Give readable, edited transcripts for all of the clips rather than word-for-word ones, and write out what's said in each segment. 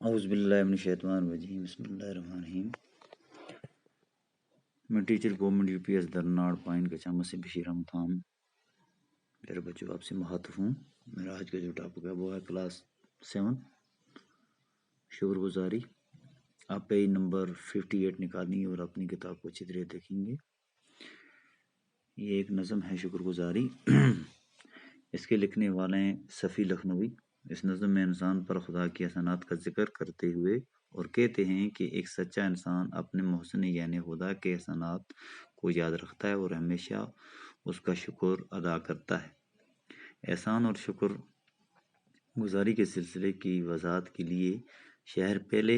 اعوذ باللہ من الشیطان الرجیم بسم اللہ الرحمن الرحیم. میں teacher government U P S درناڑ پائن کا چامہ سے بشیر احمد خان. میرے بچوں آپ سے مخاطب ہوں. میرا آج کا جو ٹاپک ہے وہ ہے کلاس 7 شکر گزاری. آپ پیج نمبر 58 نکالیں گے اور اپنی کتاب کو اچھی طرح دیکھیں گے. یہ ایک نظم ہے شکر گزاری. اس کے لکھنے والے ہیں صفی لکھنوی. اس نظم میں انسان پر خدا کی احسانات کا ذکر کرتے ہوئے اور کہتے ہیں کہ ایک سچا انسان اپنے محسن یعنی خدا کے احسانات کو یاد رکھتا ہے اور ہمیشہ اس کا شکر ادا کرتا ہے. احسان اور شکر گزاری کے سلسلے کی وضاحت کے لیے شاعر پہلے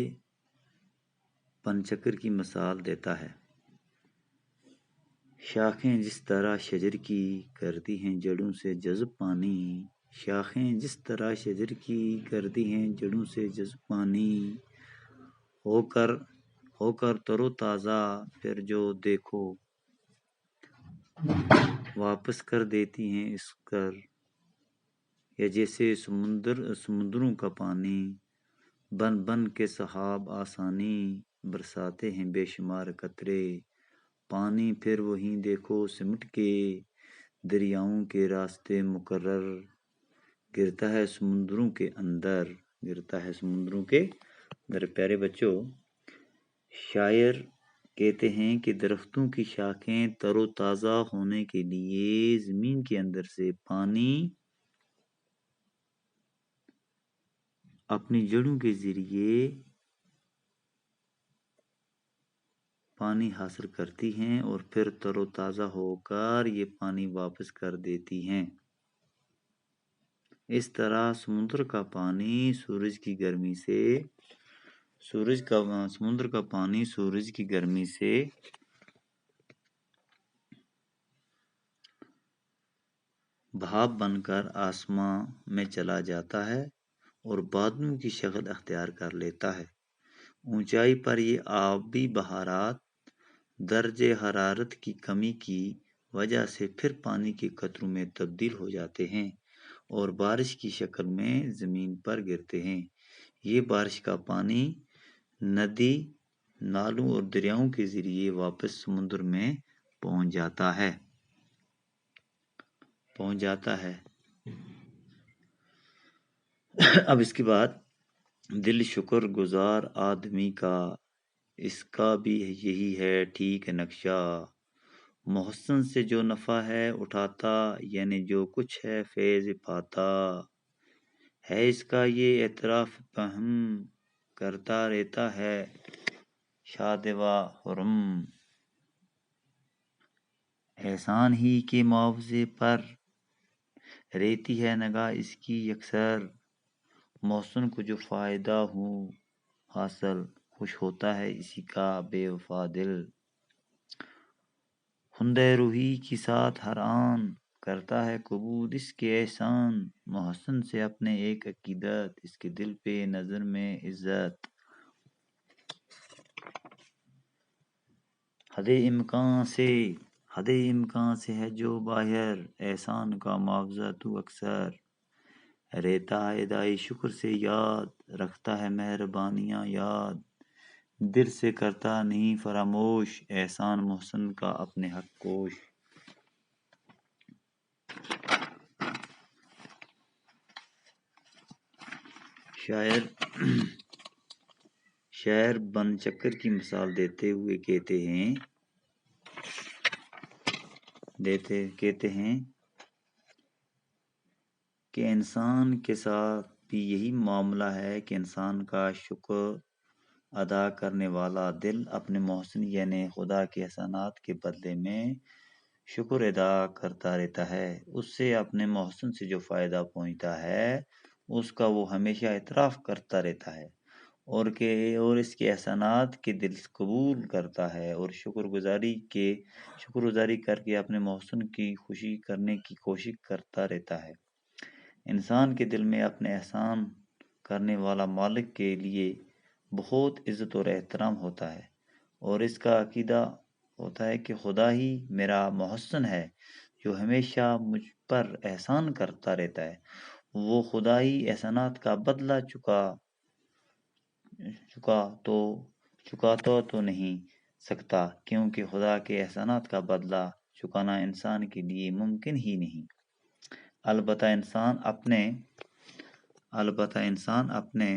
پنچکر کی مثال دیتا ہے. شاخیں جس طرح شجر کی کرتی ہیں جڑوں سے جذب پانی، شاخیں جس طرح شجر کی کرتی ہیں جڑوں سے جذب پانی، ہو کر تر و تازہ پھر جو دیکھو واپس کر دیتی ہیں اس کر، یا جیسے سمندروں کا پانی بن بن کے سحاب آسانی برساتے ہیں بے شمار قطرے، پانی پھر وہیں دیکھو سمٹ کے دریاؤں کے راستے مقرر، گرتا ہے سمندروں کے اندر. پیارے بچوں، شاعر کہتے ہیں کہ درختوں کی شاخیں تر و تازہ ہونے کے لیے زمین کے اندر سے پانی اپنی جڑوں کے ذریعے پانی حاصل کرتی ہیں اور پھر تر و تازہ ہو کر یہ پانی واپس کر دیتی ہیں. اس طرح سمندر کا پانی سورج کی گرمی سے بھاپ بن کر آسماں میں چلا جاتا ہے اور بادلوں کی شکل اختیار کر لیتا ہے. اونچائی پر یہ آبی بخارات درجہ حرارت کی کمی کی وجہ سے پھر پانی کے قطروں میں تبدیل ہو جاتے ہیں اور بارش کی شکل میں زمین پر گرتے ہیں. یہ بارش کا پانی ندی نالوں اور دریاؤں کے ذریعے واپس سمندر میں پہنچ جاتا ہے. اب اس کے بعد دل شکر گزار آدمی کا، اس کا بھی یہی ہے ٹھیک نقشہ، محسن سے جو نفع ہے اٹھاتا یعنی جو کچھ ہے فیض پاتا، ہے اس کا یہ اعتراف پہم کرتا رہتا ہے شاد و خرم. احسان ہی کے معاوضے پر رہتی ہے نگاہ اس کی یکسر، محسن کو جو فائدہ ہو حاصل خوش ہوتا ہے اسی کا بے وفا دل. خندۂ روحی کی ساتھ ہر آن کرتا ہے قبول اس کے احسان، محسن سے اپنے ایک عقیدت اس کے دل پہ نظر میں عزت. حد امکان سے ہے جو باہر، احسان کا معاوضہ تو اکثر، رہتا ہے ادائی شکر سے یاد رکھتا ہے مہربانیاں یاد، دل سے کرتا نہیں فراموش احسان محسن کا اپنے حق کوش. شاعر بن چکر کی مثال دیتے ہوئے کہتے ہیں کہ انسان کے ساتھ بھی یہی معاملہ ہے کہ انسان کا شکر ادا کرنے والا دل اپنے محسن یعنی خدا کے احسانات کے بدلے میں شکر ادا کرتا رہتا ہے. اس سے اپنے محسن سے جو فائدہ پہنچتا ہے اس کا وہ ہمیشہ اعتراف کرتا رہتا ہے اور اس کے احسانات کے دل سے قبول کرتا ہے اور شکر گزاری کر کے اپنے محسن کی خوشی کرنے کی کوشش کرتا رہتا ہے. انسان کے دل میں اپنے احسان کرنے والا مالک کے لیے بہت عزت اور احترام ہوتا ہے اور اس کا عقیدہ ہوتا ہے کہ خدا ہی میرا محسن ہے جو ہمیشہ مجھ پر احسان کرتا رہتا ہے. وہ خدا ہی احسانات کا بدلہ چکا چکاتا تو نہیں سکتا، کیونکہ خدا کے احسانات کا بدلہ چکانا انسان کے لیے ممکن ہی نہیں۔ البتہ انسان اپنے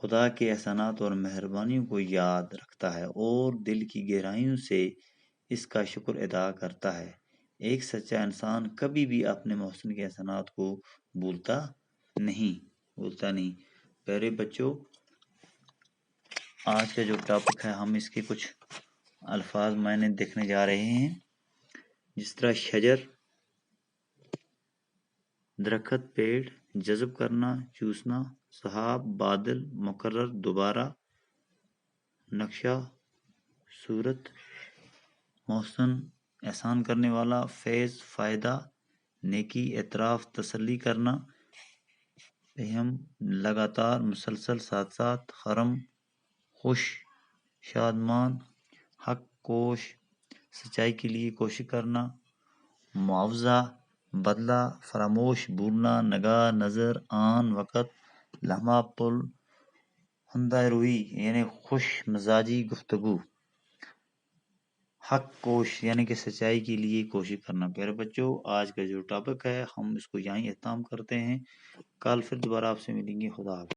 خدا کے احسانات اور مہربانیوں کو یاد رکھتا ہے اور دل کی گہرائیوں سے اس کا شکر ادا کرتا ہے۔ ایک سچا انسان کبھی بھی اپنے محسن کے احسانات کو بھولتا نہیں۔ پیارے بچوں، آج کا جو ٹاپک ہے ہم اس کے کچھ الفاظ معنی دیکھنے جا رہے ہیں، جس طرح شجر درخت، پیڑ، جذب کرنا، چوسنا، سحاب، بادل، مقرر، دوبارہ، نقشہ، صورت، محسن، احسان کرنے والا، فیض، فائدہ، نیکی، اعتراف، تسلی کرنا، فہم، لگاتار، مسلسل، ساتھ ساتھ، خرم، خوش، شادمان، حق کوش، سچائی کے لیے کوشش کرنا، معاوضہ، بدلہ، فراموش، بھولنا، نگاہ، نظر، آن، وقت، لمحہ، پل، ہمدہ روئی یعنی خوش مزاجی گفتگو، حق کوش یعنی کہ سچائی کے لیے کوشش کرنا۔ پیارے بچوں، آج کا جو ٹاپک ہے ہم اس کو یہیں اختتام کرتے ہیں۔ کل پھر دوبارہ آپ سے ملیں گے۔ خدا حافظ۔